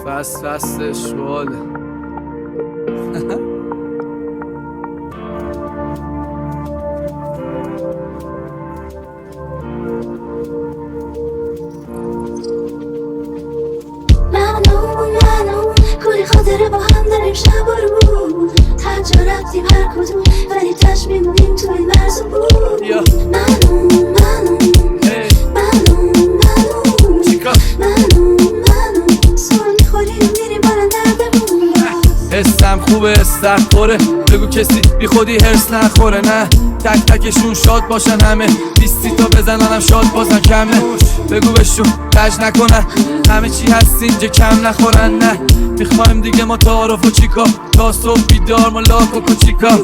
فصل شواله منو کوری خاطره با هم داریم شب و رو هر جا رفتیم هر کدوم ولی تش میمونیم تو این مرز بود منو سر میخوریم میریم برن دردمون حسم خوبه استخوره بگو کسی بی خودی هرس نخوره نه تک تکشون شاد باشن همه 20 تا بزننم شاد بازن کمه بگو بهشون کج نکنن همه چی هست اینجا کم نخورن نه میخوایم دیگه ما تعارف و چیکار تا صبح بیدار ما لاک و کوچیکا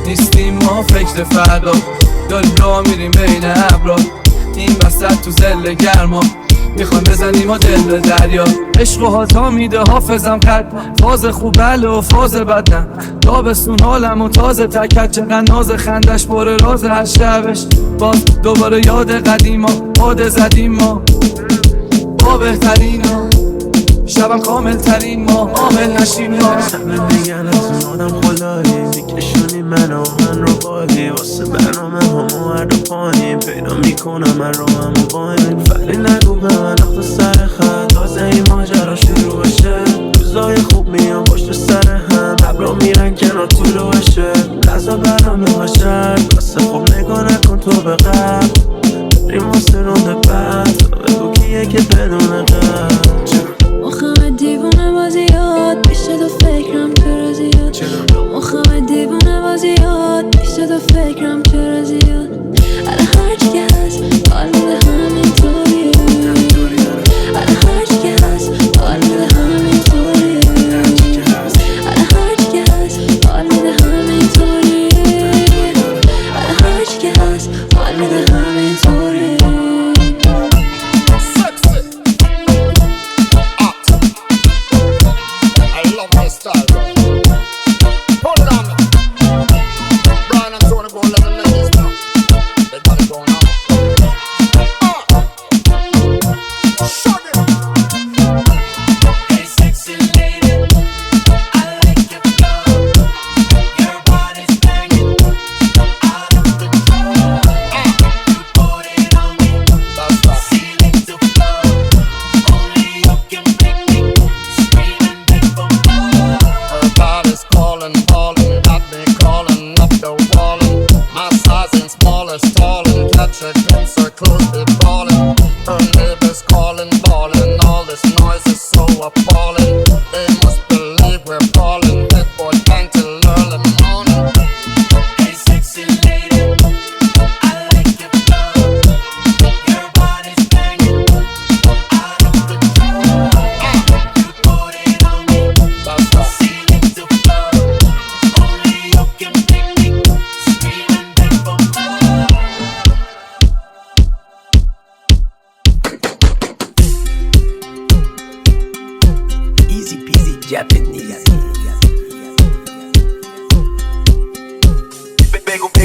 نیستیم ما فکر فردا داریم راه میریم بین ابرا این وسط تو زل گرما میخوایم بزنیم و دل به دریا عشق و حاتا میده حافظم قد فاز خوب بله و فاز بد نه تابستون حالم و تازه تکت چقدر ناز خندش باره راز هر شبش باز دوباره یاد قدیما باده زدیم ما با بهترین ها شبم کامل ترین ما عامل نشیم ما همه میگن از اون آدم خدایی میکشونی منو من رو بالی واسه برنامه همو هر دو پایین پیدا میکنم من رو همو باین ولی نگو به من وقت سر خط تازه این ماجرا شروع بشه روزای خوب میان پشت سر هم ابرا میرن کنار طولو بشه لحظه برنامه باشد واسه خوب نگاه نکن تو به قبل بریم واسه رونده بعد بگو کیه که بدون قبل مخم دیوونه بازیات بیشتر تو فکرم چرا زیاد رو مخم دیوونه بازیات بیشتر تو فکرم چرا زیاد الان هرچی که هست حال میده همینطوریه الان هرچی که هست حال میده همینطوریه الان هرچی که هست حال میده همینطوریه الان هرچی که هست حال میده همینطوریه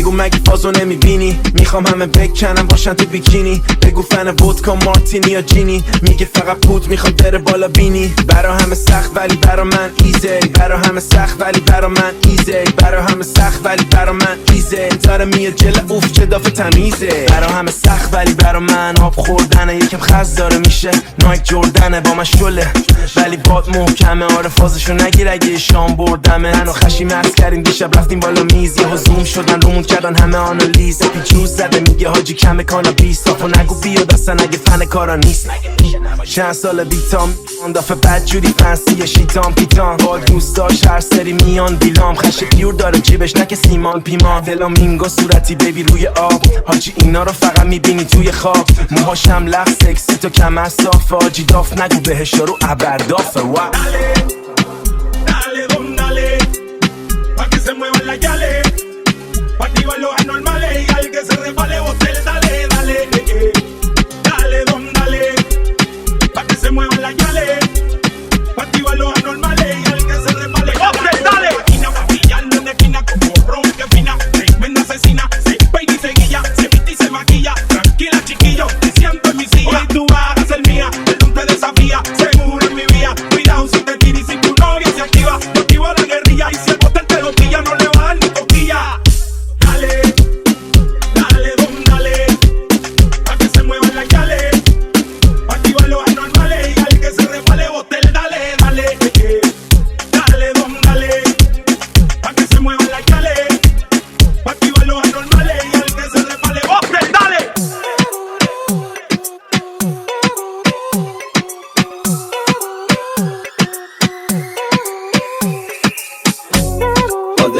بگو مگه فازو نمیبینی میخوام همه بکنم باشن تو بیکینی بگو فن ودکا مارتینی یا جینی میگه فقط پوت میخواد بره بالا بینی برا همه سخت ولی برا من ایزی برا همه سخت ولی برا من ایزی برا همه سخت ولی برا من ایزی داره میاد جل اوف چه دافه تمیزه برا همه سخت ولی برا من آب خوردنه یکم خز داره میشه نایک جردنه با من شله ولی باد محکمه آره فازشو نگیر اگه شام بردمه منو خشی مرز کردیم دیشب رفتیم بالا میز یه زوم شدن رومون کردن همه آنالیز پیچوز زده میگه حاجی کمه کانابیس صافو نگو بیاد اصلا اگه فن کارا نیست چند سال بیتام اون دفعه بد جوری فنسی شیطان پیتان با دوست داشت هر سری میان بیلام خش پیور داره جیبش نکه سیمان پیمان فلامینگو صورتی بیبی روی آب حاجی اینا رو فقط میبینی توی خواب موهاشم لخ سکسی تو کم از صاف حاجی داف نگو بهش رو ابردافه وا Dale, don, dale, pa' que se muevan las yales, pa' activar los anormales y al que se resbale vos dale, dale, dale, don, dale, pa' que se muevan las yales, pa' activar los anormales y al que se resbale dale. Máquina pa' pillarlo en esquina como ron que fina, tremenda activa, motiva la guerrilla y si el bote te lo pilla no le va a dar ni coquilla. Dale, dale, don, dale, pa' que se muevan las yales, pa' activar los anormales y al que se resbale botel, dale, dale, dale, don, dale, pa' que se muevan las yales, pa' activar los anormales y al que se resbale botel, dale.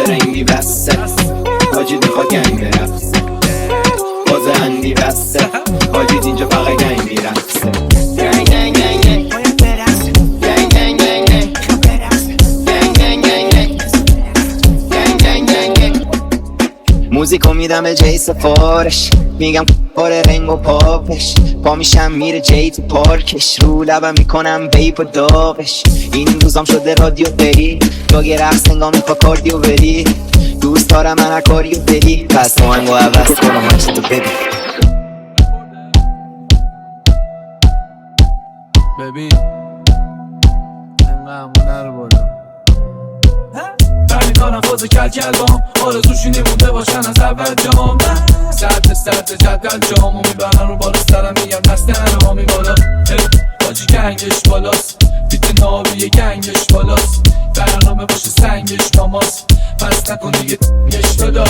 رنگی بسته حاجی دخوا گنگ برفته باز اندی بسته حاجی اینجا فقط گنگ میرفته گنگ گنگ گنگ گنگ گنگ گنگ گنگ گنگ گنگ گنگ گنگ موزیکو میدم به جی سفارش میگم پاره رنگ و پاپش پا میشم میره جی تو پارکش رو لبم میکنم بیپ و داغش این روزام شده رادیو بری داگه رقص انگامی پا کاردیو بری دوست دارم من هر کاریو بری پس آهنگو عوض کنم هرچی تو ببین ببین اینقدر همونه رو بالا برمی دارم فاز کل کلام آرزوشی نمونده باشن از اول جام سرد جدل جامو میبرن رو بالا سرم میگم دست انوامی بالا حاجی گنگش بالاست بیت نابی گنگش بالاست برنامه باشه سنگش ماماست پس نکن دیگه گش داداش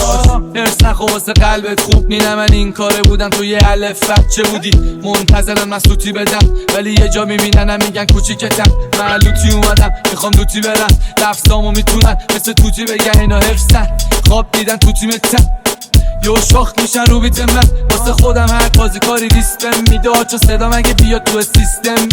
ارس نخو واسه قلبت خوب نینه من این کاره بودم تو یه الف بچه بودی منتظرم من سوتی بدم ولی یه جا میبیننم میگن کوچیکتم من لوتی اومدم میخوام لوتی برم لفظامو میتونن مثل توتی بگن اینا حفظن خواب دیدن تو تیمتم یو شاخت میشن رو بیت من واسه خودم هر بازی کاری ریسپم میده چو صدا مگه بیاد تو سیستم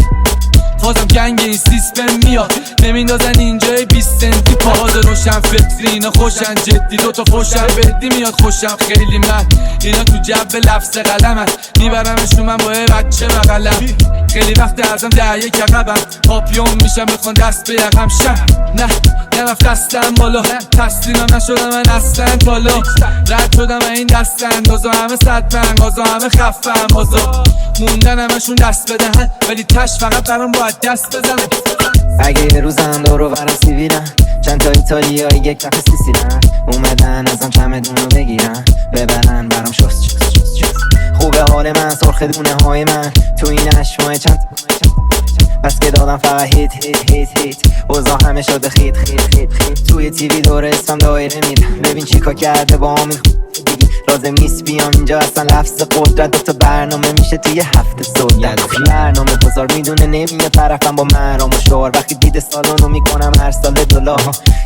بازم گنگ این سیستم میاد نمیندازن اینجای 20 سنتی پاهاز روشن فکری اینا خوشن جدی دوتا فوشن بدی میاد خوشم خیلی من اینا تو جب لفظ قلمن میبرمشون من با بچه بغلم خیلی وقت ازم دعیه کقبم پاپیون میشم بخوان دست به یقم شم نه نرفت دستم بالا تسلیمم نشدم من اصلا بالا رد شدم این دست اندازا همه صد منگازا همه خفم بازا موندن همشون دست بدهن ولی تش فقط برام باید دست بزنن اگه یه روزم دورو برم سیبیرن چند تا ایتالیایی یک دفعه سیسیدن اومدن ازم چمدون رو بگیرن ببرن برام شست خوبه حال من سرخ دونه های من تو این اشمای چند بس که دادم فقط هیت اوضاع همه شده خیت توی تیوی دور اسمم دایره میدم ببین چیکار کرده با همین لازم نیست بیام اینجا اصلا لفظ قدرت دوتا برنامه میشه توی هفته سودت برنامه بزار میدونه نمیاد طرفم با مرام و شعار وقتی دیده سالانو میکنم هر سال $.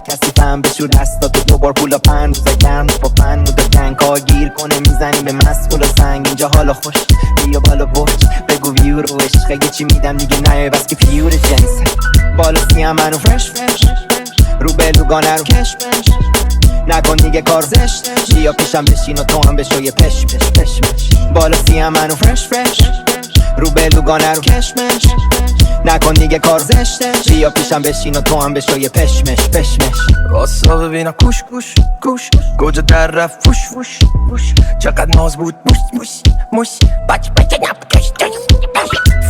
کسی فهم بشور دستاتو دوبار پولا 5 روزا گرم با 5 مودا کنکا گیر کنه میزنیم به مسئول سنگ اینجا حالا خوش بیا بالا برج بگو ویو رو عشق اگه چی میدم دیگه نیای بس که فیور جنس بالا سیم منو فرش رو بلوگانه رو کش نکن دیگه کار زشت بیا پیشم بشین و تو هم بشو یه پش بالا سیم منو فرش رو بلوگانه رو کشمش نکن دیگه کار زشته بیا پیشم بشین و تو هم بشو یه پشمش راستا ببینم کوش گوجه در رفت فوش چقدر ناز بود موش بچه نبکش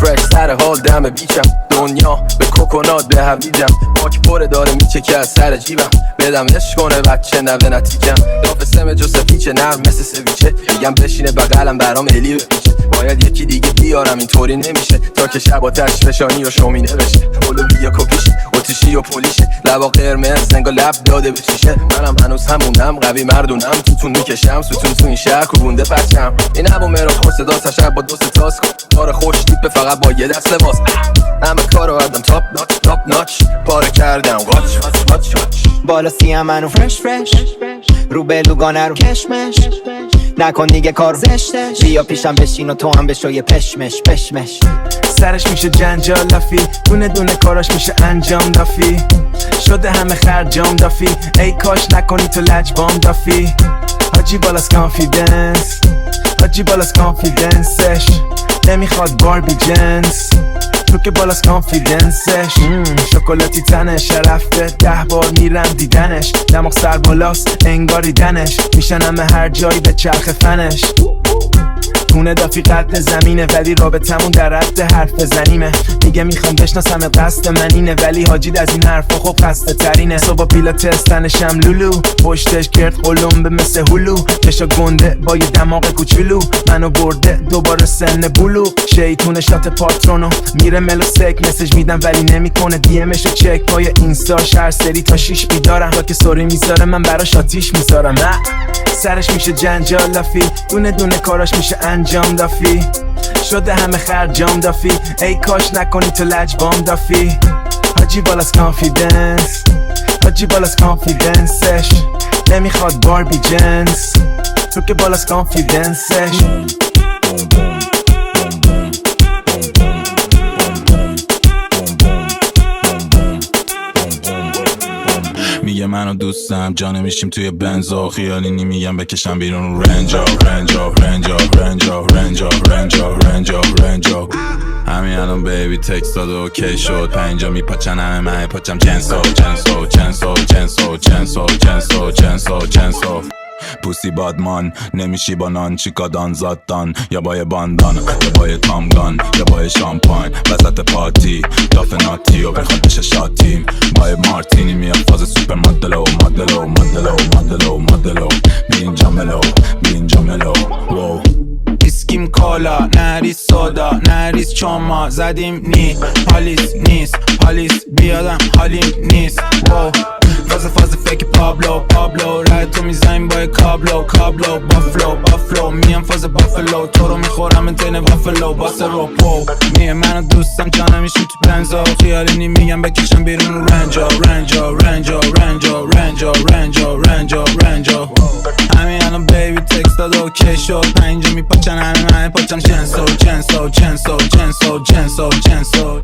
فرش سر حال دم بیچم دنیا به کوکونات به هویجم باک پره داره میچه از سر جیبم بدم عشق کنه بچه نوه نتیجم داف سم جو سفیچه نرم مثل سویچه میگم بشینه بقلم برام الی بپیچه باید یکی دیگه بیارم اینطوری نمیشه تا که شب آتش فشانی و شومینه بشه اولویه کپیشه اتیشی و پولیشه لبا قرمز زنگا لب داده بشیشه منم هنوز همونم قوی مردونم توتون میکشم ستون تو این شهر کوبونده پرچم این ابو مرا خوش صدا تشب با دوست تاس کار خوش تیپه فقط با یه دست لباس همه کارو آدم تاپ ناچ پاره کردم واچ بالا سیم منو فرش رو بلوگانه رو کشمش نکن دیگه کار زشته بیا پیشم بشین و تو هم بشو یه پشمش سرش میشه جنجال لافی دونه کاراش میشه انجام دافی شده همه خرجام دافی ای کاش نکنی تو لجبام دافی حاجی بالاس کانفیدنسش نمیخواد باربی جنس تو که بالاس کانفیدنسش شکلاتی تنش رفته 10 بار میرم دیدنش دماغ سر بالاست انگاری دنش میشن همه هر جایی به چرخ فنش تونه دافی قد زمینه ولی رابطمون در حد حرف بزنیمه. میگه میخوام بشناسم قصد من اینه ولی حاجید از این حرفا خب خسته ترینه. صبح پیلاتس تنشم لولو، پشتش کرد قلم به مثل هلو، چشا گنده با یه دماغ کوچولو، منو برده دوباره سن بلو. شیطون شات پاترونو میره ملو سک، مسیج میدم ولی نمیکنه دیمشو چک. پای اینستاش هر سری تا 6 بیدارم، تا که سوری میذاره من براش آتیش میذارم. سرش میشه جنجال لافی، دونه دونه کاراش میشه انجام دافی. شده همه خرجام دافی، ای کاش نکنی تو لجبام دافی. حاجی بالاس کانفیدنس، حاجی بالاس کانفیدنسش، نمیخواد باربی جنس، تو که بالاس کانفیدنسش. میگه منو دوستم جانه میشیم توی بنزا، خیالی نمیگم بکشم بیرون رنجا رنجا رنجا رنجا رنجا رنجا رنجا رنجا. همین الان بیبی تکست داد و اوکی شد، 5 میپاچن همه من پاچم جنسو جنسو جنسو جنسو جنسو جنسو جنسو جنسو. پوسی بادمان نمیشی با نان، چیکا دان زادان یا با یه باندان یا با یه تامگان یا با یه شامپاین وسط پارتی داف ناتی و بخواد بشه شاتیم. با یه مارتینی میاد فاز سوپر مدلو مدلو مدلو مدلو مدلو. بینجا ملو بینجا ملو وو. اسکیم کالا نریس سودا نریس چاما زدیم نی پالیس نیست پالیس بیادم حالیم نیست وو. فاز فکر پابلو پابلو رای تو میزنیم با کابلو کابلو بافلو بافلو. میام فاز بافلو تو رو میخورم انتین وافلو باسه رو پو. میه منو دوستم جانم میشیم تو بنزا، خیالی نمیگم بکشم بیرون رنجا رنجا رنجا رنجا رنجا رنجا رنجا رنجا. همین الان بیبی تکست داد و اوکی شد، 5 میپاچن همه من پاچم جنسو جنسو جنسو جنسو جنسو جنسو.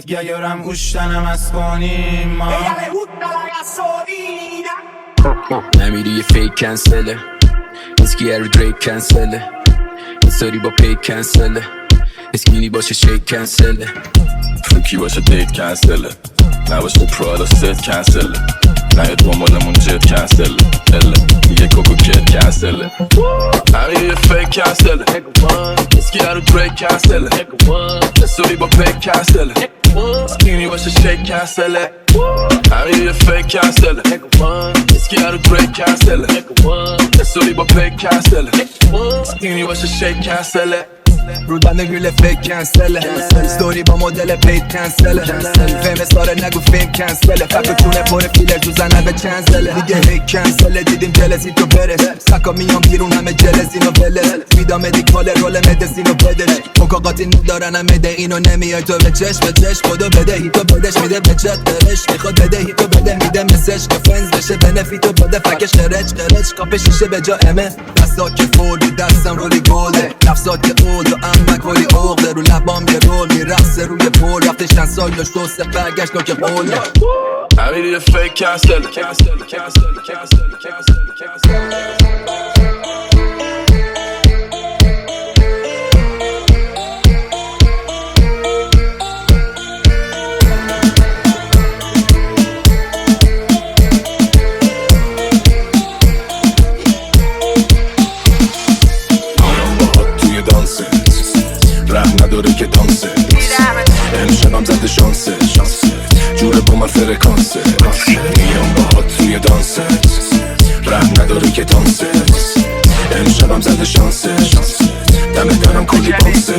گیارم اوشتنم از کنیم ما. نمیری یه فیک کنسله، اسکی رو دریک کنسله، استوری با پیک کنسله، اسکینی باشه شیک کنسله، فوکی باشه دیت کنسله، نباشه پرادا ست کنسله، نیاد دنبالمون جت کنسله، دیگه کوکو کت کنسله. همین یه فیک کنسله، اسکی رو دریک کنسله، استوری با پیک کنسله، اسکینی باشه شیک کنسله. همین یه فیک کنسله، اسکی رو دریک کنسله، استوری با پیک کنسله، اسکینی باشه شیک کنسله. رودن گریل فیک کنسله، ستوری با مدل پیت کنسله، فیم ساره نگو فیم کنسله، فکر کونه پر فیلر تو زنه به چنزله. دیگه هیک کنسله دیدیم جلسی تو برس، سکا میام بیرون همه جلسینو بلس، میدام مدیکال رول مدسینو بدش، مکاقاتی ندارن هم بده اینو نمیای تو به چش خدا بدهی تو بدش میده به چت درش، میخواد بدهی تو بده میده مسش که فنز بشه بنفیتو بده فکش قرچ کاپ شیشه به جا امه. دستا که فوردی دستم رولی گله، نفسات که اول و امک ولی اغده رو لبام یه رول میرقصه روی پول، رفتش چند سال داشت دوسته برگشت که قوله. همین یه فیک کنسله کنسله کنسله کنسله کنسله. نداره که دانسه امشبم زده شانسه جوره با من فرکانسه. میام باهات توی دانسه رحم نداره که دانسه امشبم زده شانسه دمه دارم کلی بانسه.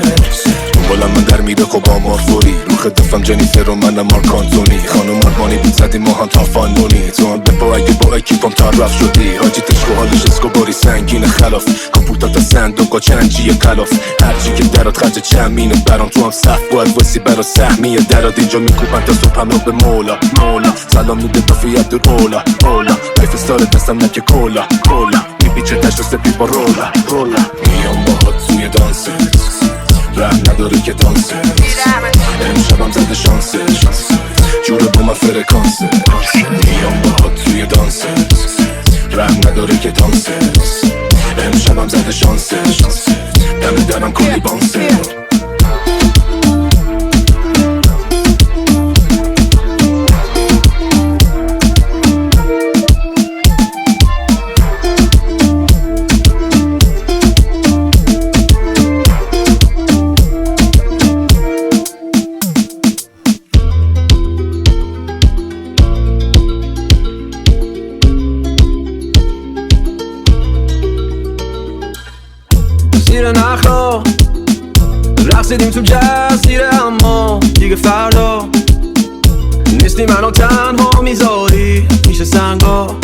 دنبالم من در میره خب آمار فوری رو خدفم جنیفر و منم مارک آنتونی، خانم آرمانی بیت زدیم ما هم تا فانونی، تو هم بپا اگه با اکیپم طرف شدی حاجی تشکو حالش اسکوباری سنگین خلاف کپوتا تا صندوق و چنجی قلاف هرچی که درات خرج چمینه برام تو هم صف باید وسی برا سهمیه درات اینجا میکوبن تا صبح هم رو به مولا سلام میده دفعیت در اولا لایف استار دستم نکه کولا میپیچه تشت سپید با رولا میام باهات توی دانسه رحم نداره که دانسه امشبم زده شانسه جوره با من فرکانسه. میام باهات توی دانسه رحم نداره که دانسه امشبم زده شانسه دمه دارم کلی بانسه. نخلا رقصیدیم تو جزیره اما دیگه فردا نیستی منو تنها میذاری میشه سنگا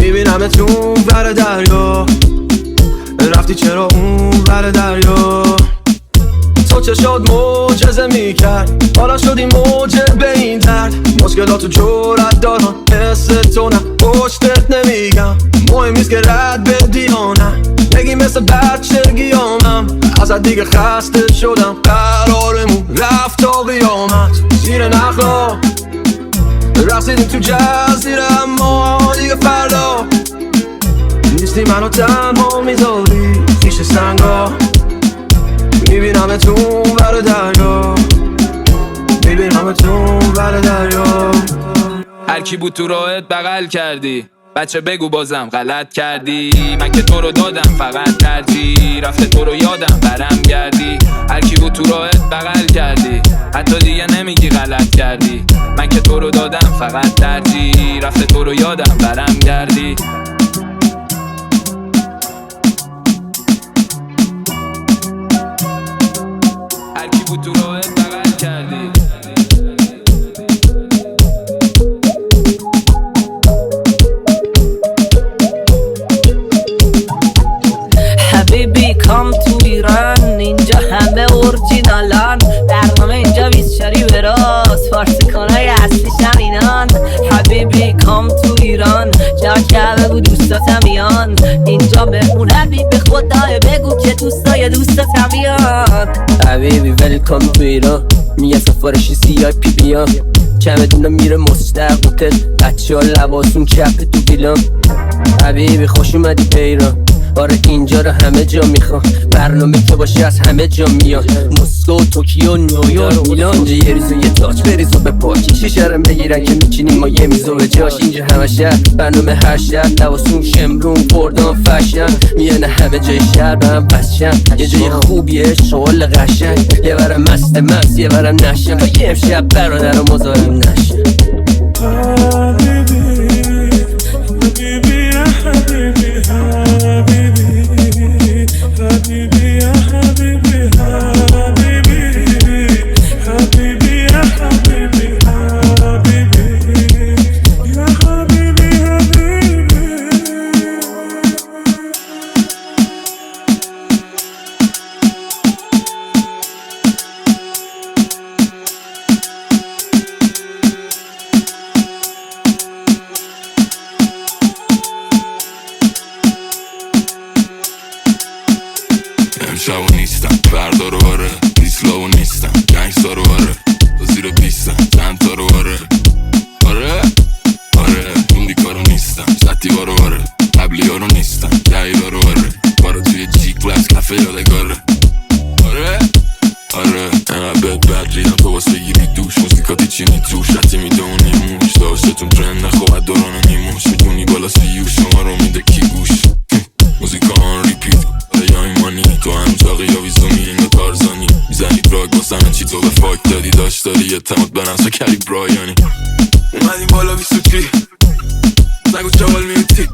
میبینم تو بر دریا رفتی چرا اون بر دریا تو چشات معجزه میکرد حالا شدی موجه به این درد مشکلاتو جرأت دارم مثل تو نه پشتت نمیگم مهم نیست که رد بدی یا نه بگی مثل بچگیامم ازت دیگه خسته شدم قرارمون رفت تا قیامت زیر نخلا رقصیدیم تو جزیره اما دیگه فردا نیستی منو تنها میذاری پیش سنگا میبینم تو بر دریا میبینم تو بر دریا هر کی بود تو راهت بغل کردی بچه بگو بازم غلط کردی من که تو رو دادم فقط ترجیح رفته تو رو یادم برم گردی هر کی بود تو راهت بغل کردی حتی دیگه نمیگی غلط کردی من که تو رو دادم فقط ترجیح رفته تو رو یادم برم گردی هر کی بود تو راهت بغل کردی حبیبی کام تو ایران اینجا همه اورجینالان برنامه اینجا 24 به راست فارسی کنای اصلیش همینان حبیبی کام تو ایران جا که بگو دوستاتم میان اینجا بمون حبیبی خدای بگو که دوستای دوستاتم میان حبیبی ویلکام تو ایران میگه سفارشی سی آی پی بیان چمدونه میره مستق هتل بچه ها لباسون چپ تو دیلان حبیبی خوش اومدی به ایران آره اینجا رو همه جا میخوام برنامه که باشه از همه جا میان مسکو توکیو نیویورک میلان یه روزو یه تاج بریز و به پاکی شیشرم بگیرن که میچینیم ما یه میزو به جاش اینجا همه شهر برنامه هر شهر لباسون شمرون بردان فشن میانه همه جای شهر به هم بسشن یه جای خوبیه شغل قشنگ یه برم مست یه برم نشن و یه امشب برادر و مزارم نشن امشبو نیستم فردا رو آره دیسلاو نیستم گنگستا رو آره تو زیر بیستم چند تا رو آره آره اون دیکارو نیستم سطیبا رو آره قبلی ها رو نیستم دهیلا رو آره بارو توی جی کلاس کفه یادگاره آره انقدر بد ریدم تو باز بگیری دوش موزیکاتی چینی توش حتی میده اون نیموش داشتتون ترند نخواهد دوران نیموش میدونی بالا سیو شما رو میده کی گوش موزیکا آن ریپیت یا ایمانی تو هم چاقی یا ویزومی اینو تارزانی میزنی براگ واسه همه چی تو به فاک دادی داشت داری اعتماد به نفس کلی برایانی اومدیم بالا بیسوتی نگو چاول میوتی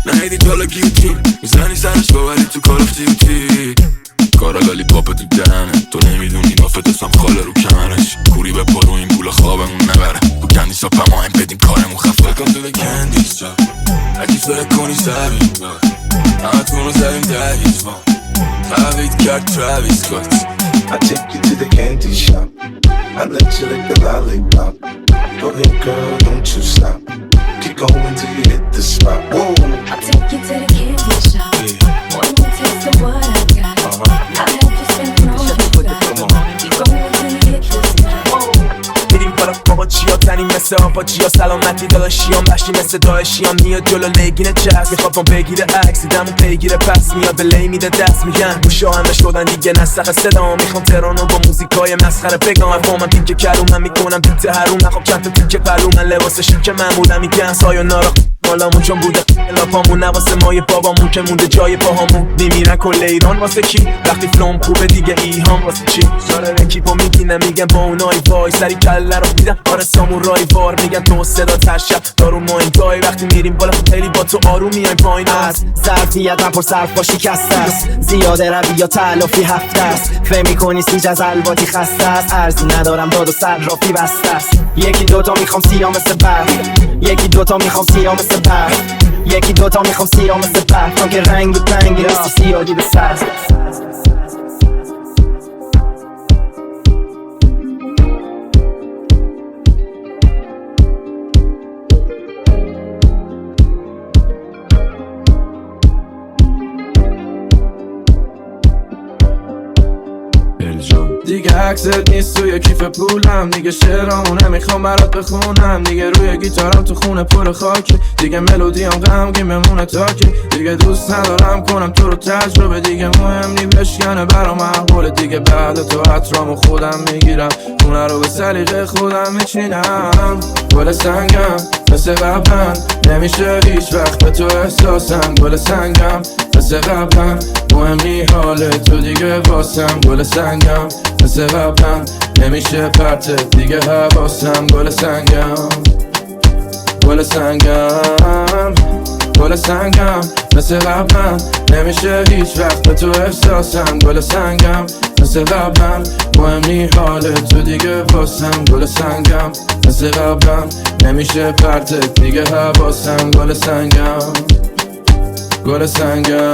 نهیدی تالا گیوتین میزنی سرش باوری تو کار اف دیوتی کارا لالی پاپ تو دهنه تو نمیدونی نافتسم خاله رو کمرش کوری به پارو این پول خوابمون نبره تو کندی شاپ ما هم بدیم کارمون خفه Welcome to the candy shop اگه سر کنی سبیم همه تون رو زدیم دهیز وام تحوید کرد تراویس کات I take you to the candy shop I let you lick the lollipop Go ahead girl, don't you stop Keep going till you hit the spot Whoa. I'll take you to the candy shop One more taste of what I got I'll help you spend all you got Keep going till you hit the spot میریم بالا بابا چیا تنیم مثل آبا چیا سلامتی داداشیان بشی مثل داعشیان میاد جلو لگین چست میخواد ما بگیره عکس دیدمون پیگیره پس میاد به لی میده دست میگن گوشا همه شدن دیگه نسخ صدا میخوام ترانو با موزیکای مسخره بگم افهمم پیک کلوم من میکنم بیت هروم نخواب چند تا تیک پلو من لباس شیک معمولم میگن سایونارا مالامون چون بوده لاپامون نواسه مای بابامون که مونده جای پاهامون میمیرن کل ایران واسه کی وقتی فلوم خوبه دیگه ایهام واسه چی داره رکیپو میگینه میگن با اونای وای سری کله رو میدن آره سامورایی وار میگن تو صدا تشب دارو ما این گای وقتی میریم بالا خیلی با تو آروم میایم پایین از ظرفیت من پر صرف با شکست است زیاده روی یا تلافی هفته است فهم میکنی سیج از الباتی خسته است ارزی ندارم داد و صرافی بسته است یکی دوتا میخوام سیاه مثل برف یکی دوتا میخوام سیاه مثل برف یکی دوتا میخوام سیاه مثل برف تا که رنگ بود رنگی رسی سیاهی به سر دیگه عکست نیست توی کیف پولم دیگه شعرامو نمیخوام برات بخونم دیگه روی گیتارم تو خونه پر خاکی دیگه ملودیام غمگین بمونه تاکی دیگه دوست ندارم کنم تو رو تجربه دیگه مهم نی بشکنه برام احواله دیگه بعد تو عطرامو خودم میگیرم خونه رو به سلیقه خودم میچینم گل سنگم مثل قبلن نمیشه هیچ وقت به تو احساسم گل سنگم مثل قبلن مهم نی حال تو دیگه واسم گل سنگم مثل قبلن نمیشه پرت دیگه حواسم گل سنگم گل سنگم گل سنگم مثل قبلن نمیشه هیچ وقت به تو احساسم گل سنگم مثل قبلن مهم نی حال تو دیگه واسم گل سنگم مثل قبلن نمیشه پرت دیگه حواسم گل سنگم گل سنگم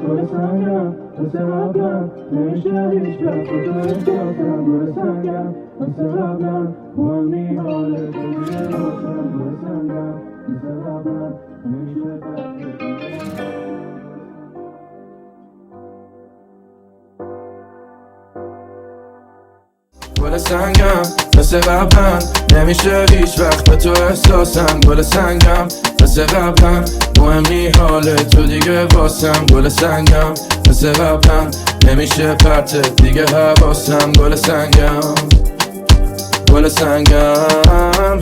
گل سنگم مثل قبلن نمیشه هیچ وقت به تو احساسم گل سنگم مثل قبلن مهم نی حال تو دیگه واسم گل سنگم مثل قبلن نمیشه پرت گل سنگم مثل قبلن نمیشه هیچ وقت به تو احساسم گل سنگم مثل قبلن مهم نی حال تو دیگه واسم گل سنگم مثل قبلن نمیشه پرت دیگه حواسم گل سنگم گل سنگم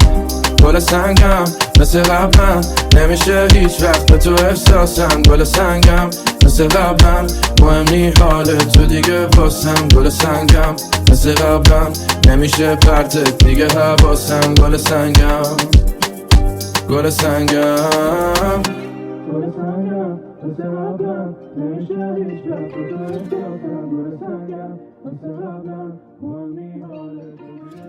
گل سنگم مثل قبلن نمیشه هیچ وقت به تو احساسم گل سنگم مثل قبلن مهم نی حال تو دیگه واسم گل سنگم مثل قبلن نمیشه پرت دیگه حواسم گل سنگم گل سنگم گل سنگم مثل قبلن نمیشه هیچ وقت به تو احساسم گل سنگم مثل قبلن مهم نی حال تو دیگه